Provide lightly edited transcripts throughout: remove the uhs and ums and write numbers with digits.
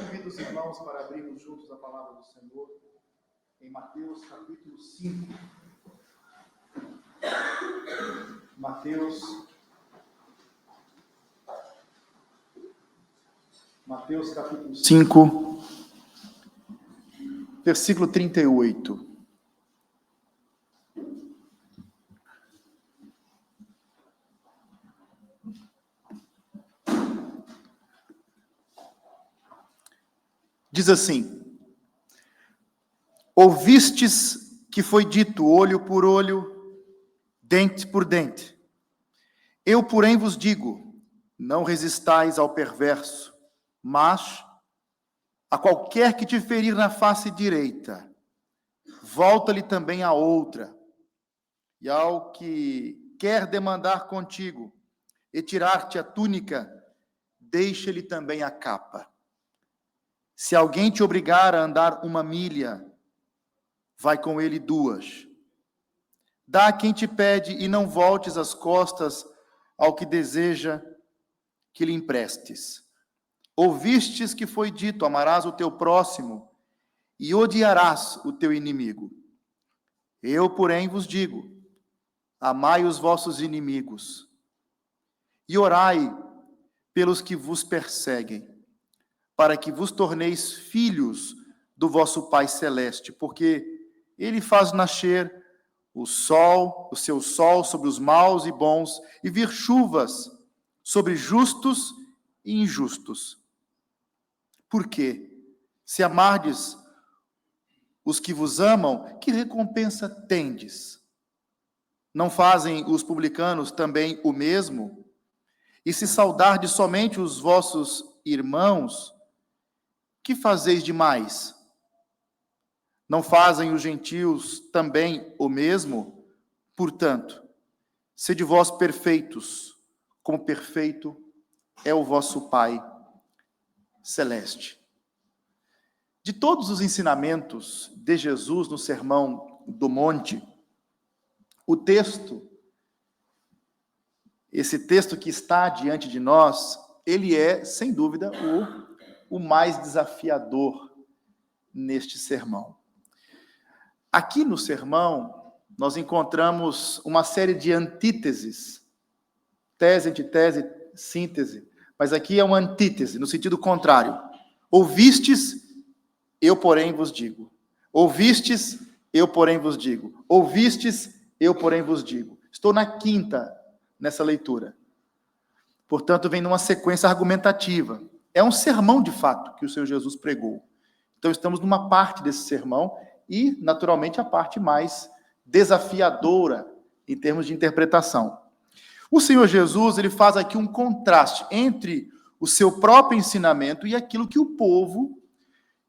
convido os irmãos para abrirmos juntos a palavra do Senhor em Mateus capítulo 5. Mateus capítulo 5, versículo 38. Diz assim: ouvistes que foi dito olho por olho, dente por dente. Eu, porém, vos digo, não resistais ao perverso, mas a qualquer que te ferir na face direita, volta-lhe também a outra. E ao que quer demandar contigo e tirar-te a túnica, deixa-lhe também a capa. Se alguém te obrigar a andar 1 milha, vai com ele 2. Dá a quem te pede e não voltes as costas ao que deseja que lhe emprestes. Ouvistes que foi dito, amarás o teu próximo e odiarás o teu inimigo. Eu, porém, vos digo, amai os vossos inimigos e orai pelos que vos perseguem, para que vos torneis filhos do vosso Pai Celeste, porque Ele faz nascer o seu sol sobre os maus e bons, e vir chuvas sobre justos e injustos. Porque, se amardes os que vos amam, que recompensa tendes? Não fazem os publicanos também o mesmo? E se saudardes somente os vossos irmãos, que fazeis demais? Não fazem os gentios também o mesmo? Portanto, sede vós perfeitos, como perfeito é o vosso Pai Celeste. De todos os ensinamentos de Jesus no Sermão do Monte, esse texto que está diante de nós, ele é, sem dúvida, o mais desafiador neste sermão. Aqui no sermão, nós encontramos uma série de antíteses, tese, antitese, síntese, mas aqui é uma antítese, no sentido contrário. Ouvistes, eu, porém, vos digo. Ouvistes, eu, porém, vos digo. Ouvistes, eu, porém, vos digo. Estou na quinta nessa leitura. Portanto, vem numa sequência argumentativa. É um sermão, de fato, que o Senhor Jesus pregou. Então, estamos numa parte desse sermão e, naturalmente, a parte mais desafiadora em termos de interpretação. O Senhor Jesus, ele faz aqui um contraste entre o seu próprio ensinamento e aquilo que o povo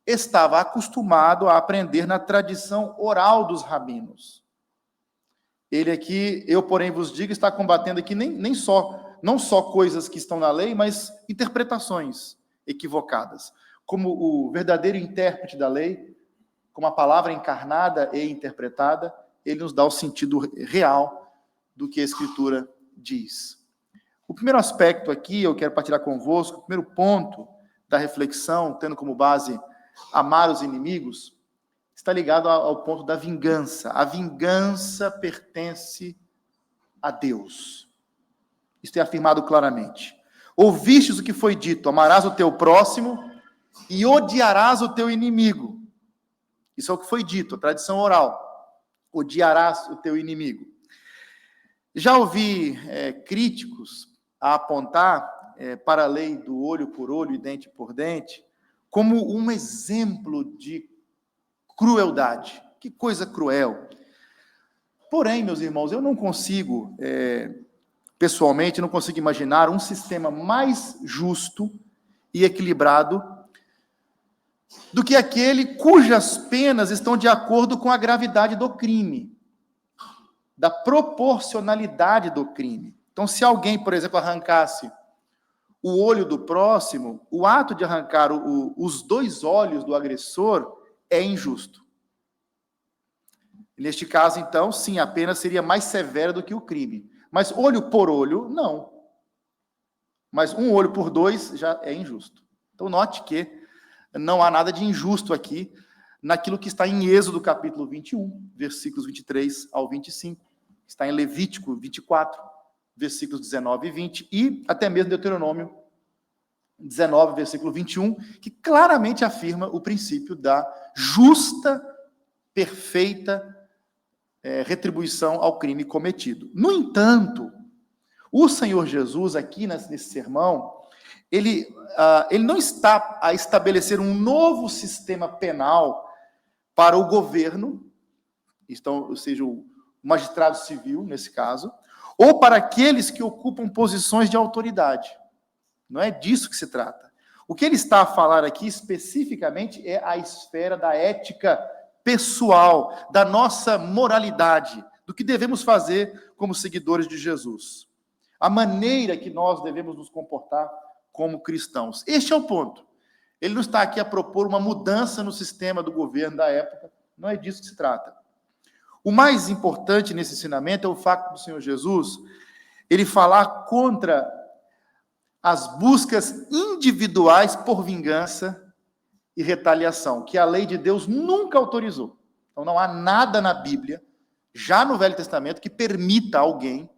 estava acostumado a aprender na tradição oral dos rabinos. Ele aqui, eu, porém, vos digo, está combatendo aqui não só coisas que estão na lei, mas interpretações equivocadas. Como o verdadeiro intérprete da lei, como a palavra encarnada e interpretada, ele nos dá o sentido real do que a Escritura diz. O primeiro aspecto aqui, eu quero partilhar convosco, o primeiro ponto da reflexão, tendo como base amar os inimigos, está ligado ao ponto da vingança. A vingança pertence a Deus. Isto é afirmado claramente. Ouvistes o que foi dito, amarás o teu próximo e odiarás o teu inimigo. Isso é o que foi dito, a tradição oral. Odiarás o teu inimigo. Já ouvi críticos a apontar para a lei do olho por olho e dente por dente como um exemplo de crueldade. Que coisa cruel. Porém, meus irmãos, eu não consigo, pessoalmente, não consigo imaginar um sistema mais justo e equilibrado do que aquele cujas penas estão de acordo com a gravidade do crime, da proporcionalidade do crime. Então, se alguém, por exemplo, arrancasse o olho do próximo, o ato de arrancar os 2 olhos do agressor é injusto. Neste caso, então, sim, a pena seria mais severa do que o crime. Mas olho por olho, não. Mas 1 olho por 2 já é injusto. Então, note que não há nada de injusto aqui naquilo que está em Êxodo capítulo 21, versículos 23 ao 25, está em Levítico 24, versículos 19 e 20, e até mesmo Deuteronômio 19, versículo 21, que claramente afirma o princípio da justa, perfeita retribuição ao crime cometido. No entanto, o Senhor Jesus, aqui nesse sermão, ele não está a estabelecer um novo sistema penal para o governo, então, ou seja, o magistrado civil, nesse caso, ou para aqueles que ocupam posições de autoridade. Não é disso que se trata. O que ele está a falar aqui, especificamente, é a esfera da ética pessoal, da nossa moralidade, do que devemos fazer como seguidores de Jesus. A maneira que nós devemos nos comportar como cristãos. Este é o ponto. Ele não está aqui a propor uma mudança no sistema do governo da época, não é disso que se trata. O mais importante nesse ensinamento é o fato do Senhor Jesus, ele falar contra as buscas individuais por vingança e retaliação, que a lei de Deus nunca autorizou. Então não há nada na Bíblia, já no Velho Testamento, que permita alguém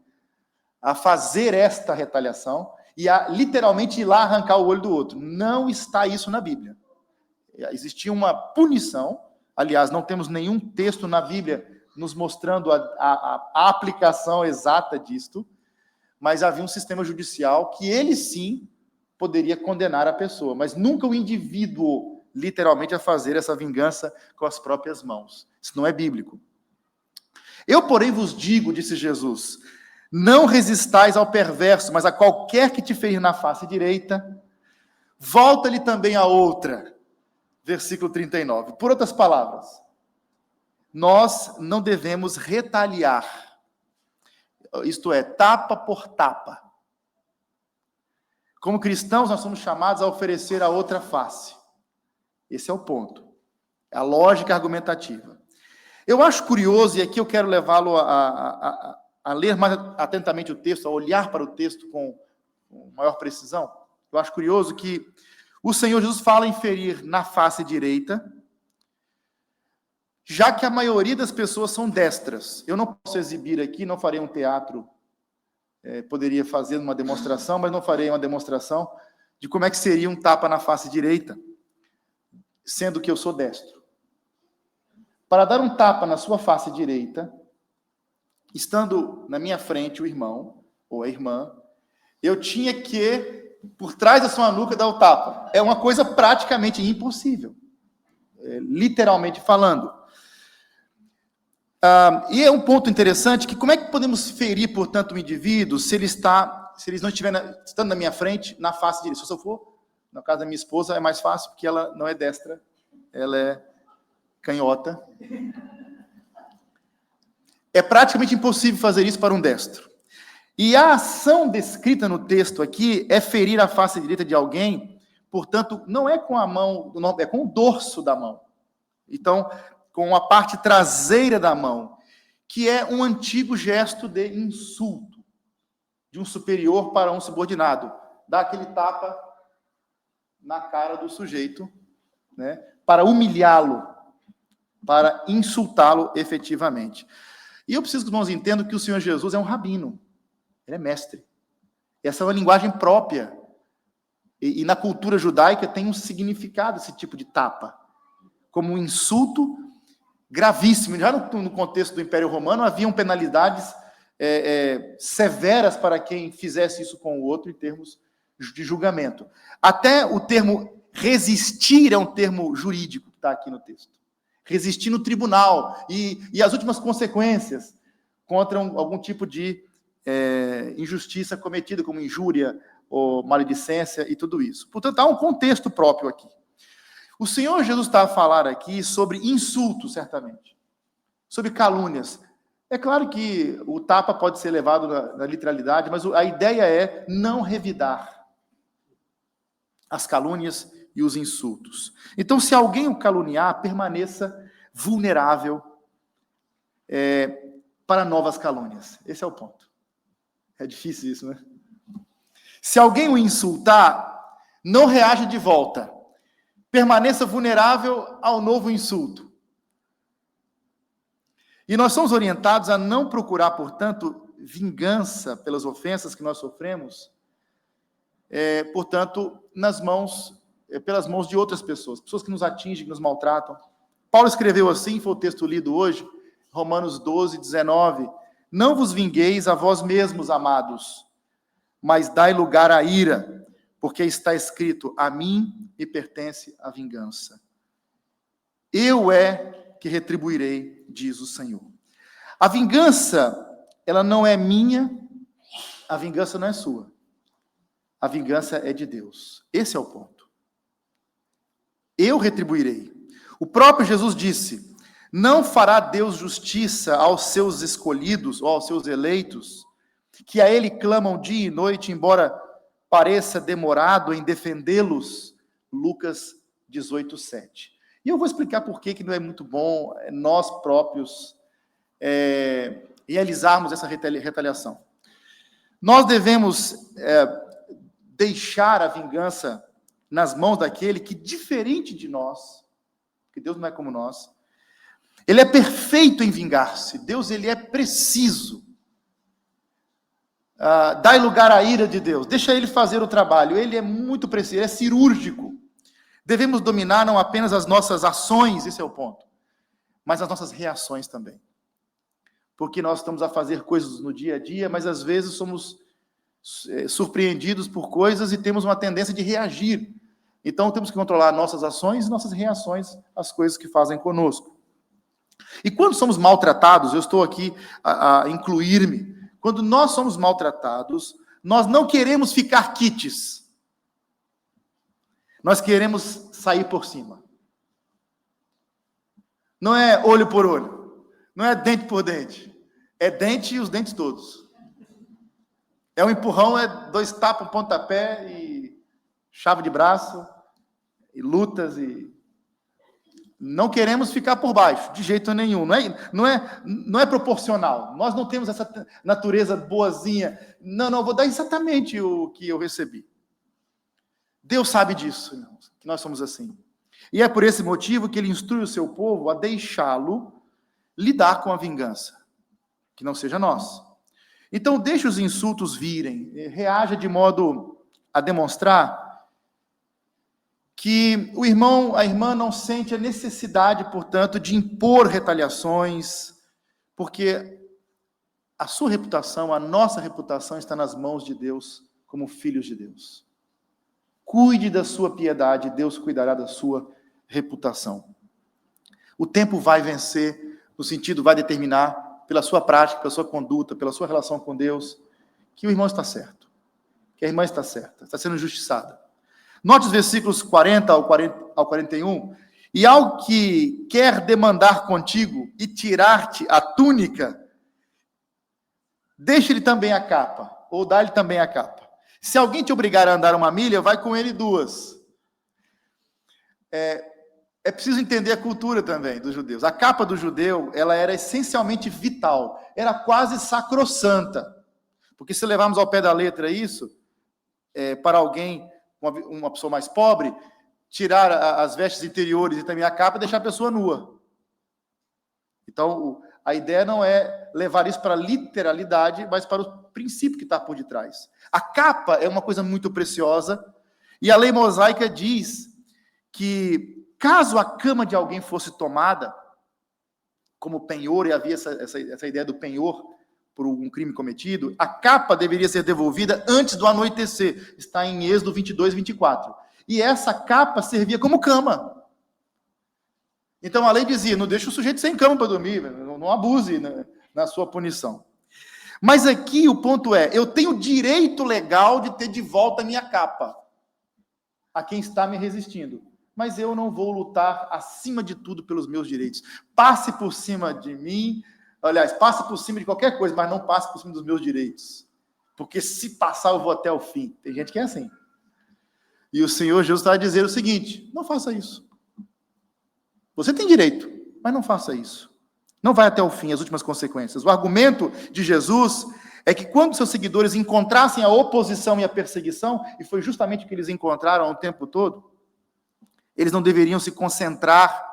a fazer esta retaliação e a literalmente ir lá arrancar o olho do outro. Não está isso na Bíblia. Existia uma punição, aliás, não temos nenhum texto na Bíblia nos mostrando a aplicação exata disto, mas havia um sistema judicial que ele sim poderia condenar a pessoa, mas nunca o indivíduo, literalmente, a fazer essa vingança com as próprias mãos. Isso não é bíblico. Eu, porém, vos digo, disse Jesus, não resistais ao perverso, mas a qualquer que te ferir na face direita, volta-lhe também a outra. Versículo 39. Por outras palavras, nós não devemos retaliar. Isto é, tapa por tapa. Como cristãos, nós somos chamados a oferecer a outra face. Esse é o ponto. É a lógica argumentativa. Eu acho curioso, e aqui eu quero levá-lo a ler mais atentamente o texto, a olhar para o texto com maior precisão. Eu acho curioso que o Senhor Jesus fala em ferir na face direita, já que a maioria das pessoas são destras. Eu não posso exibir aqui, não farei um teatro, poderia fazer uma demonstração, mas não farei uma demonstração de como é que seria um tapa na face direita, sendo que eu sou destro. Para dar um tapa na sua face direita, estando na minha frente o irmão ou a irmã, eu tinha que, por trás da sua nuca, dar o tapa. É uma coisa praticamente impossível, literalmente falando. E é um ponto interessante que como é que podemos ferir, portanto, um indivíduo se ele não estiver estando na minha frente, na face direita? Se eu for, no caso da minha esposa, é mais fácil, porque ela não é destra, ela é canhota. É praticamente impossível fazer isso para um destro. E a ação descrita no texto aqui é ferir a face direita de alguém, portanto, não é com a mão, é com o dorso da mão. Então, com a parte traseira da mão, que é um antigo gesto de insulto, de um superior para um subordinado. Dá aquele tapa na cara do sujeito, né, para humilhá-lo, para insultá-lo efetivamente. E eu preciso que os irmãos entendam que o Senhor Jesus é um rabino, ele é mestre. Essa é uma linguagem própria. E na cultura judaica tem um significado esse tipo de tapa, como um insulto gravíssimo. Já no contexto do Império Romano, haviam penalidades severas para quem fizesse isso com o outro em termos de julgamento. Até o termo resistir é um termo jurídico que está aqui no texto. Resistir no tribunal e as últimas consequências contra algum tipo de injustiça cometida, como injúria ou maledicência e tudo isso. Portanto, há um contexto próprio aqui. O Senhor Jesus está a falar aqui sobre insultos, certamente, sobre calúnias. É claro que o tapa pode ser levado na literalidade, mas a ideia é não revidar as calúnias e os insultos. Então, se alguém o caluniar, permaneça vulnerável para novas calúnias. Esse é o ponto. É difícil isso, né? Se alguém o insultar, não reaja de volta. permaneça vulnerável ao novo insulto. E nós somos orientados a não procurar, portanto, vingança pelas ofensas que nós sofremos, portanto, pelas mãos de outras pessoas que nos atingem, que nos maltratam. Paulo escreveu assim, foi o texto lido hoje, Romanos 12, 19, não vos vingueis a vós mesmos, amados, mas dai lugar à ira, porque está escrito, a mim me pertence a vingança. Eu que retribuirei, diz o Senhor. A vingança, ela não é minha, a vingança não é sua. A vingança é de Deus. Esse é o ponto. Eu retribuirei. O próprio Jesus disse, não fará Deus justiça aos seus escolhidos ou aos seus eleitos, que a ele clamam dia e noite, embora pareça demorado em defendê-los. Lucas 18, 7. E eu vou explicar por que não é muito bom nós próprios realizarmos essa retaliação. Nós devemos deixar a vingança nas mãos daquele que, diferente de nós, porque Deus não é como nós, ele é perfeito em vingar-se. Deus, ele é preciso. Dai lugar à ira de Deus. Deixa ele fazer o trabalho. Ele é muito preciso, ele é cirúrgico. Devemos dominar não apenas as nossas ações, esse é o ponto, mas as nossas reações também. Porque nós estamos a fazer coisas no dia a dia, mas às vezes somos surpreendidos por coisas e temos uma tendência de reagir. Então temos que controlar nossas ações e nossas reações às coisas que fazem conosco. E quando somos maltratados, eu estou aqui a incluir-me, quando nós somos maltratados, nós não queremos ficar quites. Nós queremos sair por cima. Não é olho por olho, não é dente por dente, é dente e os dentes todos. É um empurrão, é 2 tapas, um pontapé e chave de braço, e lutas, e não queremos ficar por baixo, de jeito nenhum. Não é proporcional. Nós não temos essa natureza boazinha. Não, vou dar exatamente o que eu recebi. Deus sabe disso, irmãos, que nós somos assim. E é por esse motivo que ele instrui o seu povo a deixá-lo lidar com a vingança, que não seja nós. Então, deixe os insultos virem, reaja de modo a demonstrar que o irmão, a irmã não sente a necessidade, portanto, de impor retaliações, porque a sua reputação, a nossa reputação está nas mãos de Deus, como filhos de Deus. Cuide da sua piedade, Deus cuidará da sua reputação. O tempo vai vencer, no sentido, vai determinar, pela sua prática, pela sua conduta, pela sua relação com Deus, que o irmão está certo, que a irmã está certa, está sendo injustiçada. Note os versículos 40 ao 41. E ao que quer demandar contigo e tirar-te a túnica, deixe-lhe também a capa, ou dá-lhe também a capa. Se alguém te obrigar a andar 1 milha, vai com ele 2. É preciso entender a cultura também dos judeus. A capa do judeu, ela era essencialmente vital, era quase sacrossanta. Porque se levarmos ao pé da letra isso, para alguém, uma pessoa mais pobre, tirar as vestes interiores e também a capa e deixar a pessoa nua. Então, a ideia não é levar isso para a literalidade, mas para o princípio que está por detrás. A capa é uma coisa muito preciosa, e a lei mosaica diz que, caso a cama de alguém fosse tomada, como penhor, e havia essa ideia do penhor por um crime cometido, a capa deveria ser devolvida antes do anoitecer. Está em Êxodo 22, 24. E essa capa servia como cama. Então a lei dizia, não deixe o sujeito sem cama para dormir, não abuse na sua punição. Mas aqui o ponto é, eu tenho direito legal de ter de volta a minha capa a quem está me resistindo. Mas eu não vou lutar acima de tudo pelos meus direitos. Passe por cima de mim, aliás, passe por cima de qualquer coisa, mas não passe por cima dos meus direitos. Porque se passar, eu vou até o fim. Tem gente que é assim. E o Senhor Jesus está a dizer o seguinte, não faça isso. Você tem direito, mas não faça isso. Não vai até o fim, as últimas consequências. O argumento de Jesus é que quando seus seguidores encontrassem a oposição e a perseguição, e foi justamente o que eles encontraram o tempo todo, Eles não deveriam se concentrar,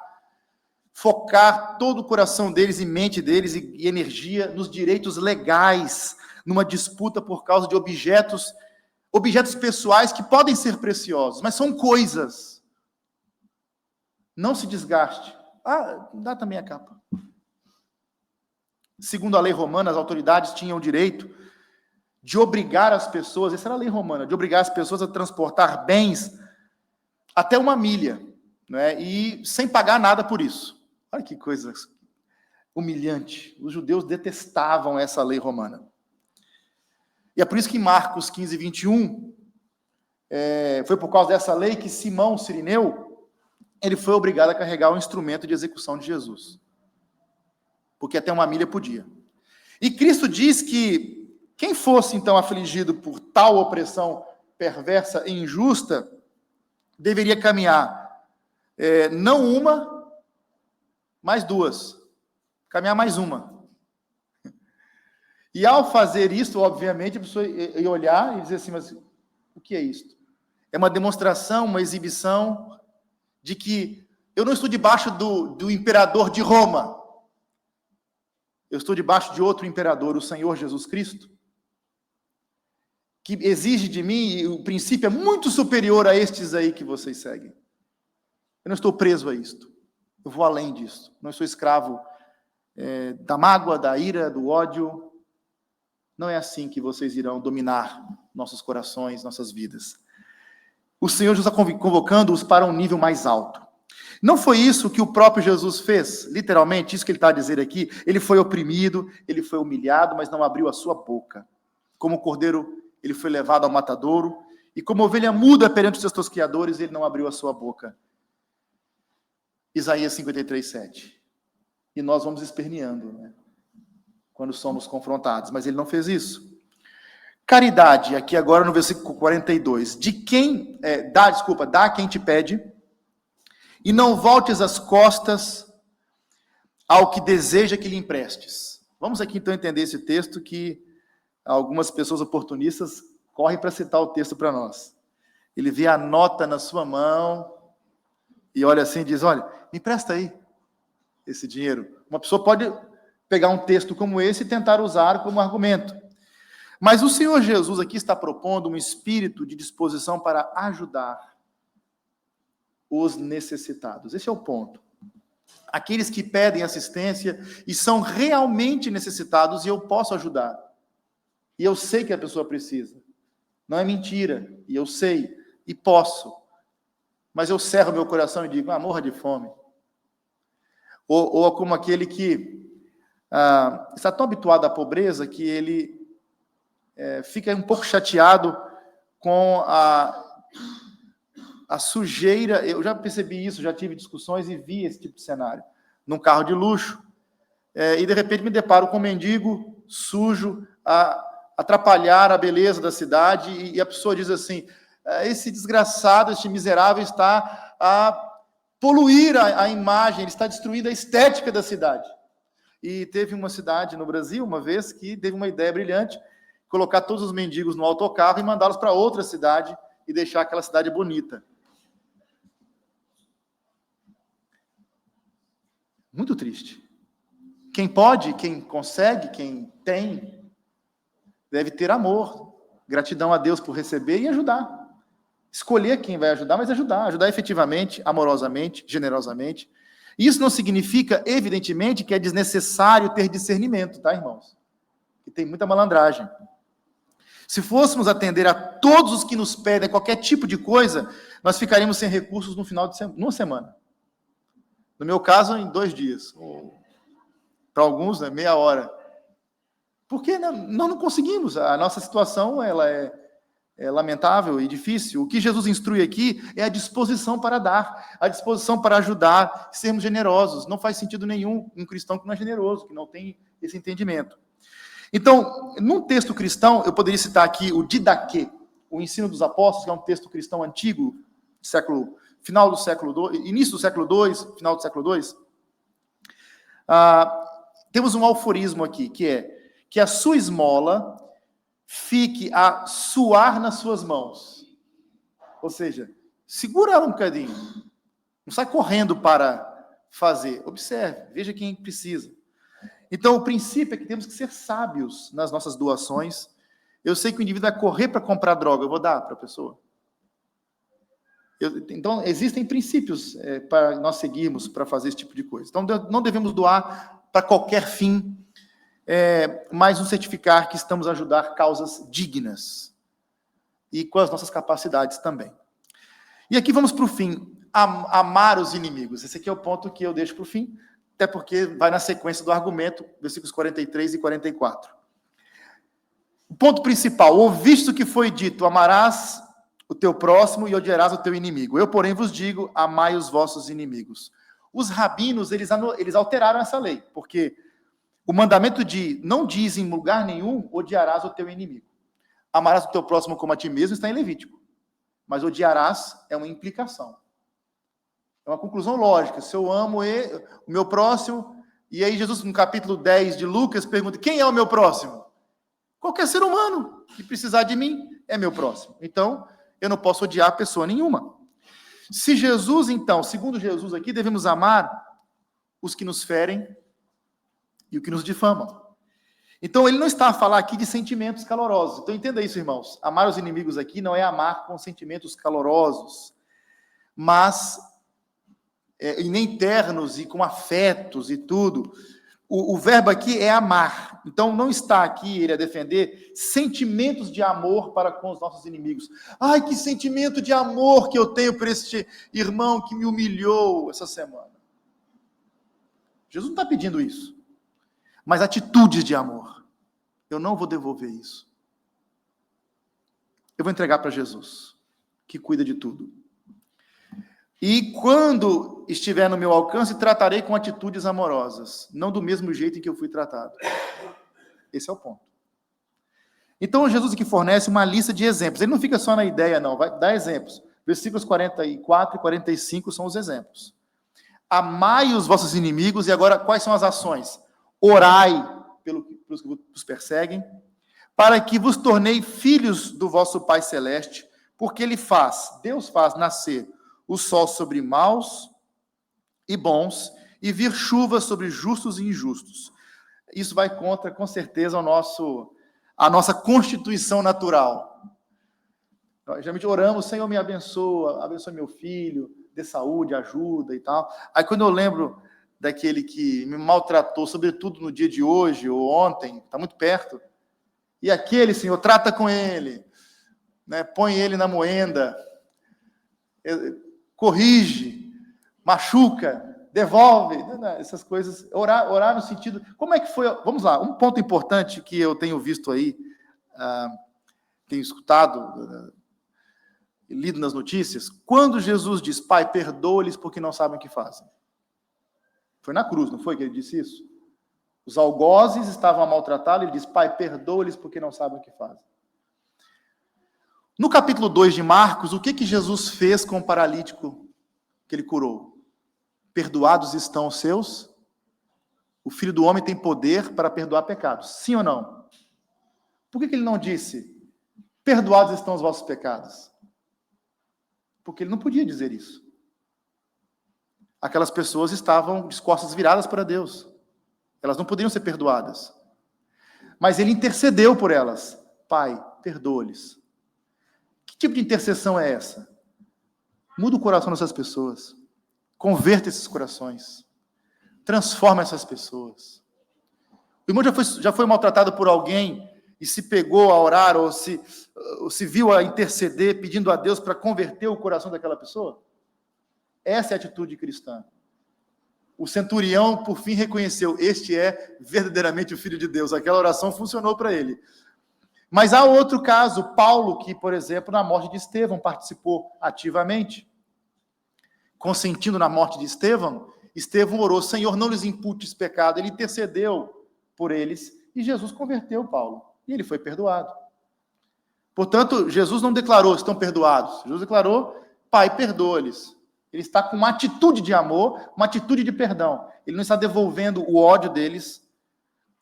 focar todo o coração deles e mente deles e energia nos direitos legais, numa disputa por causa de objetos pessoais que podem ser preciosos, mas são coisas. Não se desgaste. Dá também a capa. Segundo a lei romana, as autoridades tinham o direito de obrigar as pessoas, essa era a lei romana, de obrigar as pessoas a transportar bens até 1 milha, né, e sem pagar nada por isso. Olha que coisa humilhante. Os judeus detestavam essa lei romana. E é por isso que em Marcos 15, 21, foi por causa dessa lei que Simão, Cirineu, ele foi obrigado a carregar o instrumento de execução de Jesus. Porque até 1 milha podia. E Cristo diz que quem fosse, então, afligido por tal opressão perversa e injusta, deveria caminhar não 1, mais 2. Caminhar mais 1. E ao fazer isso, obviamente, a pessoa ia olhar e dizer assim, mas o que é isto? É uma demonstração, uma exibição de que eu não estou debaixo do imperador de Roma. Eu estou debaixo de outro imperador, o Senhor Jesus Cristo, que exige de mim, e o princípio é muito superior a estes aí que vocês seguem. Eu não estou preso a isto. Eu vou além disso. Não sou escravo da mágoa, da ira, do ódio. Não é assim que vocês irão dominar nossos corações, nossas vidas. O Senhor está convocando-os para um nível mais alto. Não foi isso que o próprio Jesus fez, literalmente, isso que ele está a dizer aqui. Ele foi oprimido, ele foi humilhado, mas não abriu a sua boca. Como cordeiro, ele foi levado ao matadouro, e como ovelha muda perante os seus tosqueadores, ele não abriu a sua boca. Isaías 53, 7. E nós vamos esperneando, né, quando somos confrontados, mas ele não fez isso. Caridade, aqui agora no versículo 42. Dá a quem te pede, e não voltes as costas ao que deseja que lhe emprestes. Vamos aqui então entender esse texto, que algumas pessoas oportunistas correm para citar o texto para nós. Ele vê a nota na sua mão e olha assim e diz, olha, me empresta aí esse dinheiro. Uma pessoa pode pegar um texto como esse e tentar usar como argumento. Mas o Senhor Jesus aqui está propondo um espírito de disposição para ajudar os necessitados. Esse é o ponto. Aqueles que pedem assistência e são realmente necessitados, e eu posso ajudar. E eu sei que a pessoa precisa. Não é mentira. E eu sei. E posso. Mas eu cerro meu coração e digo, morra de fome. Ou como aquele que está tão habituado à pobreza que ele fica um pouco chateado com a sujeira. Eu já percebi isso, já tive discussões e vi esse tipo de cenário. Num carro de luxo, e de repente me deparo com um mendigo sujo, a atrapalhar a beleza da cidade, e a pessoa diz assim, esse desgraçado, este miserável está a poluir a imagem, ele está destruindo a estética da cidade. E teve uma cidade no Brasil, uma vez, que teve uma ideia brilhante, colocar todos os mendigos no autocarro e mandá-los para outra cidade e deixar aquela cidade bonita. Muito triste. Quem pode, quem consegue, quem tem, deve ter amor, gratidão a Deus por receber e ajudar. Escolher quem vai ajudar, mas ajudar efetivamente, amorosamente, generosamente. Isso não significa, evidentemente, que é desnecessário ter discernimento, tá, irmãos? Que tem muita malandragem. Se fôssemos atender a todos os que nos pedem qualquer tipo de coisa, nós ficaríamos sem recursos no final de numa semana. No meu caso, em 2 dias. Para alguns, né, meia hora. Porque não conseguimos. A nossa situação ela é lamentável e difícil. O que Jesus instrui aqui é a disposição para dar, a disposição para ajudar, sermos generosos. Não faz sentido nenhum um cristão que não é generoso, que não tem esse entendimento. Então, num texto cristão, eu poderia citar aqui o Didaquê, o Ensino dos Apóstolos, que é um texto cristão antigo, final do século II, início do século II, final do século II. Temos um aforismo aqui, que é que a sua esmola fique a suar nas suas mãos. Ou seja, segura ela um bocadinho. Não sai correndo para fazer. Observe, veja quem precisa. Então, o princípio é que temos que ser sábios nas nossas doações. Eu sei que o indivíduo vai correr para comprar droga, eu vou dar para a pessoa. Então, existem princípios para nós seguirmos para fazer esse tipo de coisa. Então, não devemos doar para qualquer fim, mas nos certificar que estamos a ajudar causas dignas e com as nossas capacidades também. E aqui vamos para o fim. Amar os inimigos. Esse aqui é o ponto que eu deixo para o fim, até porque vai na sequência do argumento, versículos 43 e 44. O ponto principal: ouviste o que foi dito, amarás o teu próximo e odiarás o teu inimigo. Eu, porém, vos digo, amai os vossos inimigos. Os rabinos, eles alteraram essa lei, porque o mandamento não diz em lugar nenhum, odiarás o teu inimigo. Amarás o teu próximo como a ti mesmo, está em Levítico. Mas odiarás é uma implicação. É uma conclusão lógica. Se eu amo o meu próximo, e aí Jesus, no capítulo 10 de Lucas, pergunta: quem é o meu próximo? Qualquer ser humano que precisar de mim é meu próximo. Então, eu não posso odiar pessoa nenhuma. Se Jesus, então, segundo Jesus aqui, devemos amar os que nos ferem e os que nos difamam. Então, ele não está a falar aqui de sentimentos calorosos. Então, entenda isso, irmãos. Amar os inimigos aqui não é amar com sentimentos calorosos, mas e nem ternos e com afetos e tudo. O verbo aqui é amar. Então, não está aqui ele a defender sentimentos de amor para com os nossos inimigos. Ai, que sentimento de amor que eu tenho por este irmão que me humilhou essa semana. Jesus não está pedindo isso. Mas atitudes de amor. Eu não vou devolver isso. Eu vou entregar para Jesus, que cuida de tudo. E quando estiver no meu alcance, tratarei com atitudes amorosas, não do mesmo jeito em que eu fui tratado. Esse é o ponto. Então, Jesus aqui fornece uma lista de exemplos. Ele não fica só na ideia, não. Vai dar exemplos. Versículos 44 e 45 são os exemplos. Amai os vossos inimigos, e agora, quais são as ações? Orai pelos que vos perseguem, para que vos tornei filhos do vosso Pai Celeste, porque Deus faz nascer o sol sobre maus e bons, e vir chuva sobre justos e injustos. Isso vai contra, com certeza, a nossa constituição natural. Nós, geralmente oramos: Senhor, me abençoa, abençoa meu filho, dê saúde, ajuda e tal. Aí quando eu lembro daquele que me maltratou, sobretudo no dia de hoje ou ontem, está muito perto, e aquele, Senhor, trata com ele, né, põe ele na moenda, corrige, machuca, devolve, essas coisas. Orar no sentido... Como é que foi? Vamos lá, um ponto importante que eu tenho visto aí, tenho escutado, lido nas notícias, quando Jesus diz: Pai, perdoa-lhes porque não sabem o que fazem. Foi na cruz, não foi que ele disse isso? Os algozes estavam a maltratá-lo, ele diz: Pai, perdoa-lhes porque não sabem o que fazem. No capítulo 2 de Marcos, o que Jesus fez com o paralítico que ele curou? Perdoados estão os seus? O Filho do Homem tem poder para perdoar pecados. Sim ou não? Por que ele não disse: perdoados estão os vossos pecados? Porque ele não podia dizer isso. Aquelas pessoas estavam de costas viradas para Deus. Elas não poderiam ser perdoadas. Mas ele intercedeu por elas. Pai, perdoa-lhes. Que tipo de intercessão é essa? Muda o coração dessas pessoas. Converta esses corações. Transforma essas pessoas. O irmão já foi maltratado por alguém e se pegou a orar ou se viu a interceder pedindo a Deus para converter o coração daquela pessoa? Essa é a atitude cristã. O centurião, por fim, reconheceu: este é verdadeiramente o Filho de Deus. Aquela oração funcionou para ele. Mas há outro caso, Paulo, que, por exemplo, na morte de Estevão, participou ativamente. Consentindo na morte de Estevão, Estevão orou: Senhor, não lhes imputes pecado. Ele intercedeu por eles e Jesus converteu Paulo. E ele foi perdoado. Portanto, Jesus não declarou: estão perdoados. Jesus declarou: Pai, perdoa-lhes. Ele está com uma atitude de amor, uma atitude de perdão. Ele não está devolvendo o ódio deles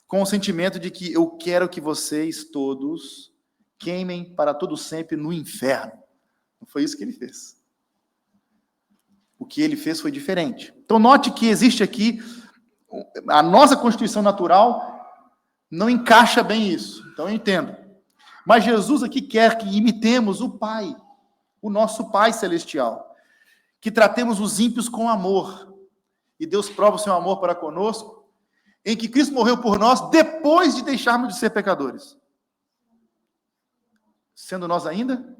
com o sentimento de que eu quero que vocês todos queimem para todo sempre no inferno. Não foi isso que ele fez. O O que ele fez foi diferente. Então, note que existe aqui, a nossa constituição natural não encaixa bem isso. Então, eu entendo. Mas Jesus aqui quer que imitemos o Pai, o nosso Pai celestial. Que tratemos os ímpios com amor. E Deus prova o seu amor para conosco, em que Cristo morreu por nós depois de deixarmos de ser pecadores. Sendo nós ainda?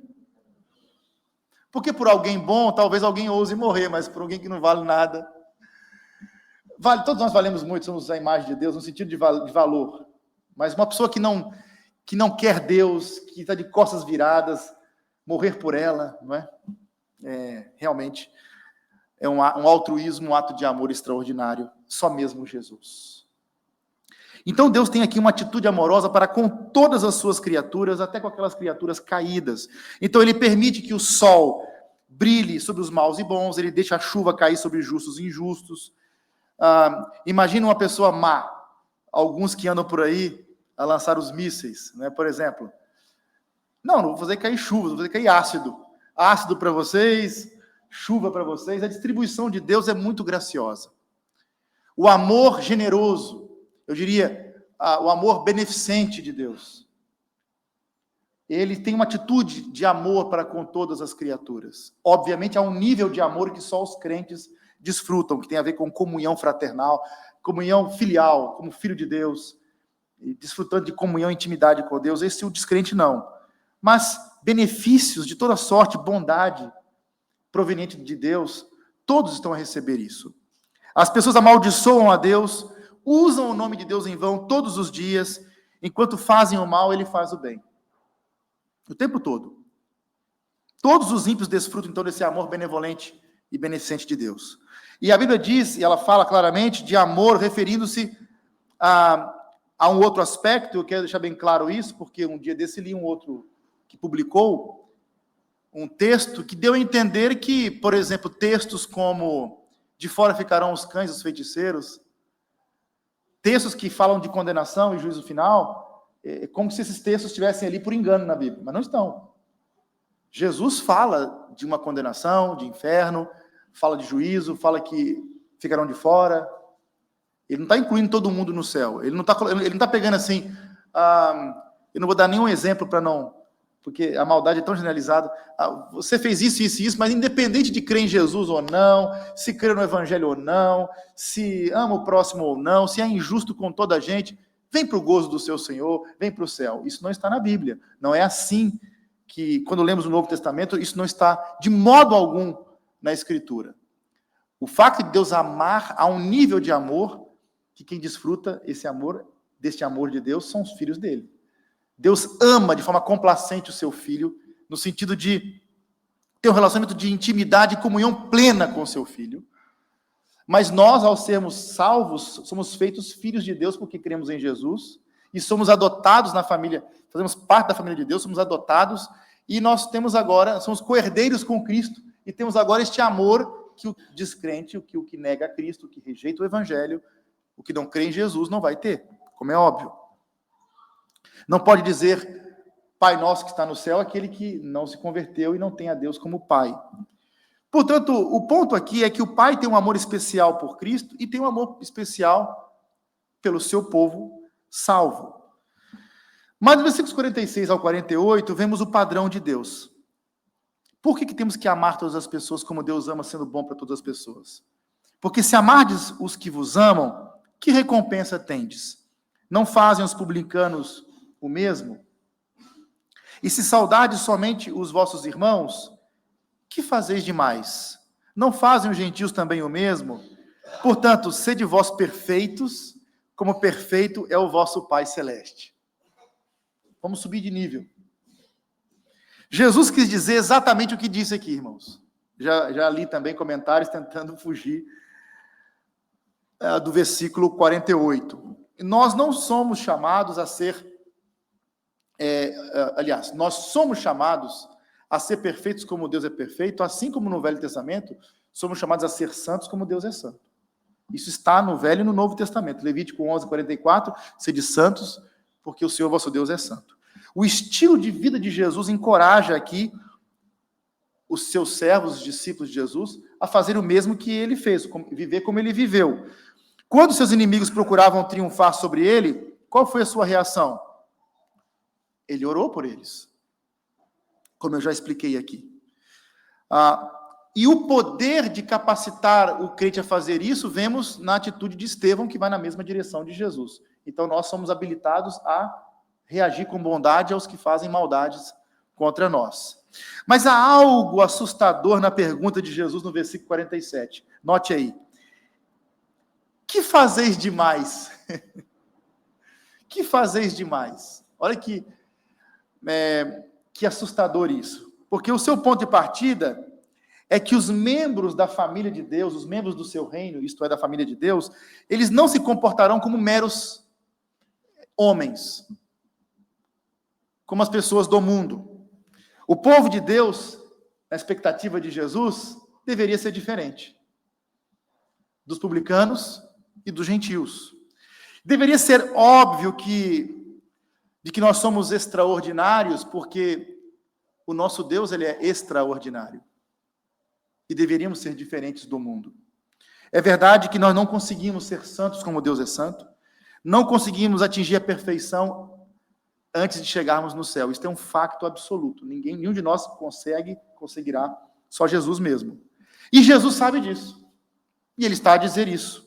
Porque por alguém bom, talvez alguém ouse morrer, mas por alguém que não vale nada. Todos nós valemos muito, somos a imagem de Deus, no sentido de valor. Mas uma pessoa que não quer Deus, que está de costas viradas, morrer por ela, não é? Realmente é um altruísmo, um ato de amor extraordinário, só mesmo Jesus. Então Deus tem aqui uma atitude amorosa para com todas as suas criaturas, até com aquelas criaturas caídas. Então ele permite que o sol brilhe sobre os maus e bons, ele deixa a chuva cair sobre justos e injustos. Imagina uma pessoa má, alguns que andam por aí a lançar os mísseis, né? Por exemplo. Não vou fazer cair chuva, vou fazer cair ácido. Ácido para vocês, chuva para vocês. A distribuição de Deus é muito graciosa. O amor generoso, eu diria, o amor beneficente de Deus. Ele tem uma atitude de amor para com todas as criaturas. Obviamente, há um nível de amor que só os crentes desfrutam, que tem a ver com comunhão fraternal, comunhão filial, como filho de Deus, e desfrutando de comunhão e intimidade com Deus. Esse o descrente não. Mas benefícios de toda sorte, bondade proveniente de Deus, todos estão a receber isso. As pessoas amaldiçoam a Deus, usam o nome de Deus em vão todos os dias, enquanto fazem o mal, ele faz o bem. O tempo todo. Todos os ímpios desfrutam, então, desse amor benevolente e beneficente de Deus. E a Bíblia diz, e ela fala claramente, de amor, referindo-se a um outro aspecto. Eu quero deixar bem claro isso, porque um dia desse li um outro que publicou um texto que deu a entender que, por exemplo, textos como de fora ficarão os cães, os feiticeiros, textos que falam de condenação e juízo final, é como se esses textos estivessem ali por engano na Bíblia, mas não estão. Jesus fala de uma condenação, de inferno, fala de juízo, fala que ficarão de fora. Ele não está incluindo todo mundo no céu. Ele não está pegando assim, eu não vou dar nenhum exemplo para não, porque a maldade é tão generalizada. Você fez isso, isso e isso, mas independente de crer em Jesus ou não, se crê no Evangelho ou não, se ama o próximo ou não, se é injusto com toda a gente, vem para o gozo do seu Senhor, vem para o céu. Isso não está na Bíblia. Não é assim que, quando lemos o Novo Testamento, isso não está de modo algum na Escritura. O fato de Deus amar a um nível de amor, que quem desfruta deste amor de Deus, são os filhos dele. Deus ama de forma complacente o seu filho, no sentido de ter um relacionamento de intimidade e comunhão plena com o seu filho. Mas nós, ao sermos salvos, somos feitos filhos de Deus porque cremos em Jesus e somos adotados na família, fazemos parte da família de Deus, somos adotados e nós temos agora, somos coerdeiros com Cristo e temos agora este amor que o descrente, o que nega a Cristo, o que rejeita o Evangelho, o que não crê em Jesus não vai ter, como é óbvio. Não pode dizer Pai Nosso que está no céu aquele que não se converteu e não tem a Deus como Pai. Portanto, o ponto aqui é que o Pai tem um amor especial por Cristo e tem um amor especial pelo seu povo salvo. Mas nos versículos 46 ao 48, vemos o padrão de Deus. Por que temos que amar todas as pessoas como Deus ama, sendo bom para todas as pessoas? Porque se amardes os que vos amam, que recompensa tendes? Não fazem os publicanos o mesmo? E se saudades somente os vossos irmãos, que fazeis demais? Não fazem os gentios também o mesmo? Portanto, sede vós perfeitos, como perfeito é o vosso Pai Celeste. Vamos subir de nível. Jesus quis dizer exatamente o que disse aqui, irmãos. Já li também comentários tentando fugir do versículo 48. Nós não somos chamados a ser... aliás, nós somos chamados a ser perfeitos como Deus é perfeito, assim como no Velho Testamento, somos chamados a ser santos como Deus é santo. Isso está no Velho e no Novo Testamento. Levítico 11:44, sede santos, porque o Senhor vosso Deus é santo. O estilo de vida de Jesus encoraja aqui os seus servos, os discípulos de Jesus, a fazer o mesmo que ele fez, viver como ele viveu. Quando seus inimigos procuravam triunfar sobre ele, qual foi a sua reação? Ele orou por eles, como eu já expliquei aqui. E o poder de capacitar o crente a fazer isso, vemos na atitude de Estevão, que vai na mesma direção de Jesus. Então, nós somos habilitados a reagir com bondade aos que fazem maldades contra nós. Mas há algo assustador na pergunta de Jesus no versículo 47. Note aí. Que fazeis demais? Que fazeis demais? Olha que assustador isso. Porque o seu ponto de partida é que os membros da família de Deus, os membros do seu reino, isto é, da família de Deus, eles não se comportarão como meros homens, como as pessoas do mundo. O povo de Deus, na expectativa de Jesus, deveria ser diferente dos publicanos e dos gentios. Deveria ser óbvio de que nós somos extraordinários, porque o nosso Deus, ele é extraordinário. E deveríamos ser diferentes do mundo. É verdade que nós não conseguimos ser santos como Deus é santo, não conseguimos atingir a perfeição antes de chegarmos no céu. Isso é um facto absoluto. Nenhum de nós conseguirá, só Jesus mesmo. E Jesus sabe disso. E ele está a dizer isso.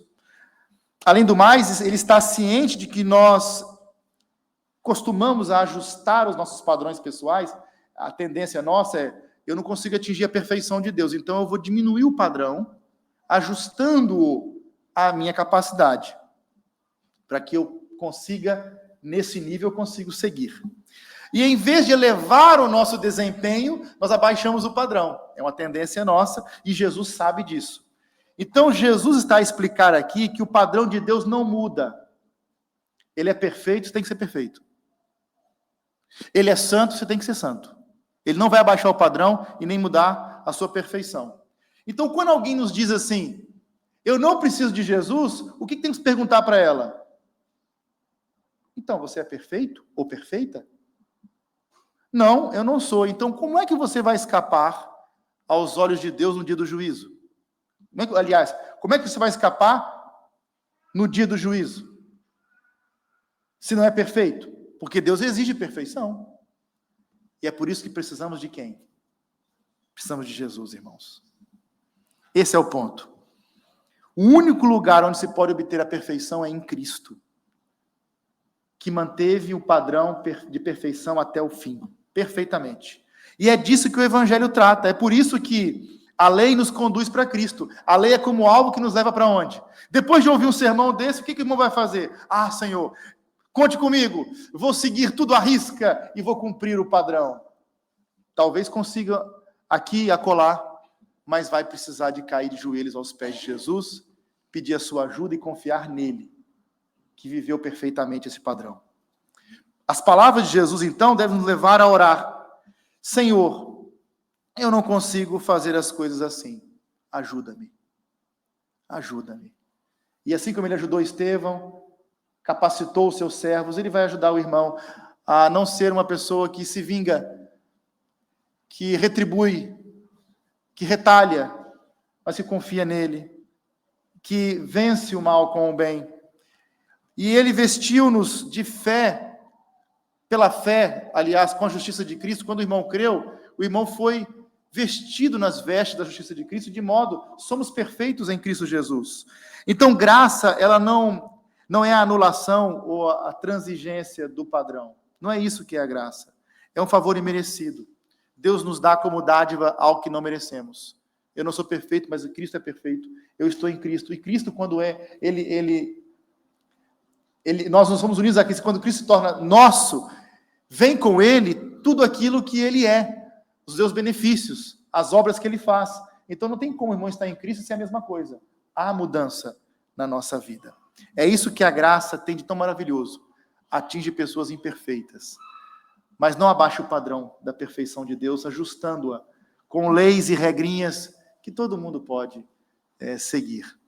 Além do mais, ele está ciente de que nós costumamos a ajustar os nossos padrões pessoais. A tendência nossa é: eu não consigo atingir a perfeição de Deus, então eu vou diminuir o padrão, ajustando-o à minha capacidade, para que eu consiga, nesse nível, eu consigo seguir. E em vez de elevar o nosso desempenho, nós abaixamos o padrão. É uma tendência nossa, e Jesus sabe disso. Então, Jesus está a explicar aqui que o padrão de Deus não muda. Ele é perfeito, você tem que ser perfeito. Ele é santo, você tem que ser santo. Ele não vai abaixar o padrão e nem mudar a sua perfeição. Então, quando alguém nos diz assim, eu não preciso de Jesus, o que tem que se perguntar para ela? Então, você é perfeito ou perfeita? Não, eu não sou. Então, como é que você vai escapar aos olhos de Deus no dia do juízo? Como é que você vai escapar no dia do juízo? Se não é perfeito? Porque Deus exige perfeição. E é por isso que precisamos de quem? Precisamos de Jesus, irmãos. Esse é o ponto. O único lugar onde se pode obter a perfeição é em Cristo, que manteve o padrão de perfeição até o fim, perfeitamente. E é disso que o Evangelho trata. É por isso que a lei nos conduz para Cristo. A lei é como algo que nos leva para onde? Depois de ouvir um sermão desse, o que o irmão vai fazer? Ah, Senhor, conte comigo, vou seguir tudo à risca e vou cumprir o padrão. Talvez consiga aqui e acolá, mas vai precisar de cair de joelhos aos pés de Jesus, pedir a sua ajuda e confiar nele, que viveu perfeitamente esse padrão. As palavras de Jesus, então, devem nos levar a orar. Senhor, eu não consigo fazer as coisas assim. Ajuda-me. Ajuda-me. E assim como ele ajudou Estevão, capacitou os seus servos, ele vai ajudar o irmão a não ser uma pessoa que se vinga, que retribui, que retalha, mas que confia nele, que vence o mal com o bem. E ele vestiu-nos de fé, pela fé, aliás, com a justiça de Cristo. Quando o irmão creu, o irmão foi vestido nas vestes da justiça de Cristo, de modo, somos perfeitos em Cristo Jesus. Então, graça, ela não é a anulação ou a transigência do padrão. Não é isso que é a graça. É um favor imerecido. Deus nos dá como dádiva algo que não merecemos. Eu não sou perfeito, mas Cristo é perfeito. Eu estou em Cristo. E Cristo, quando nós não somos unidos a Cristo, quando Cristo se torna nosso, vem com Ele tudo aquilo que Ele é, os seus benefícios, as obras que Ele faz. Então não tem como o irmão estar em Cristo e ser a mesma coisa. Há mudança na nossa vida. É isso que a graça tem de tão maravilhoso. Atinge pessoas imperfeitas, mas não abaixa o padrão da perfeição de Deus, ajustando-a com leis e regrinhas que todo mundo pode seguir.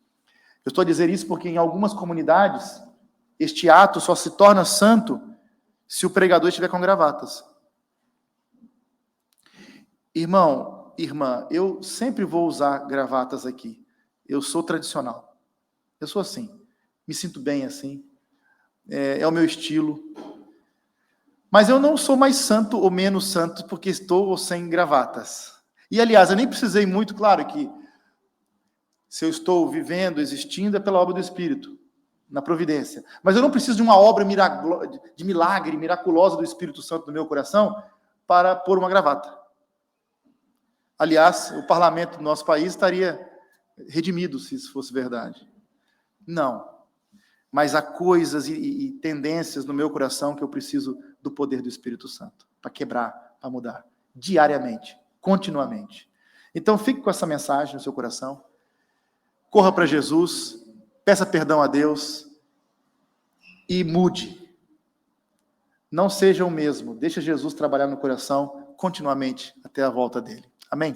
Eu estou a dizer isso porque em algumas comunidades este ato só se torna santo se o pregador estiver com gravatas. Irmão, irmã, eu sempre vou usar gravatas aqui. Eu sou tradicional. Eu sou assim. Me sinto bem assim. É o meu estilo. Mas eu não sou mais santo ou menos santo porque estou sem gravatas. E, aliás, eu nem precisei muito, claro que se eu estou vivendo, existindo, é pela obra do Espírito, na providência. Mas eu não preciso de uma obra de milagre, miraculosa do Espírito Santo no meu coração para pôr uma gravata. Aliás, o parlamento do nosso país estaria redimido se isso fosse verdade. Não. Mas há coisas e tendências no meu coração que eu preciso do poder do Espírito Santo para quebrar, para mudar, diariamente, continuamente. Então, fique com essa mensagem no seu coração. Corra para Jesus, peça perdão a Deus e mude. Não seja o mesmo. Deixa Jesus trabalhar no coração continuamente até a volta dele. Amém?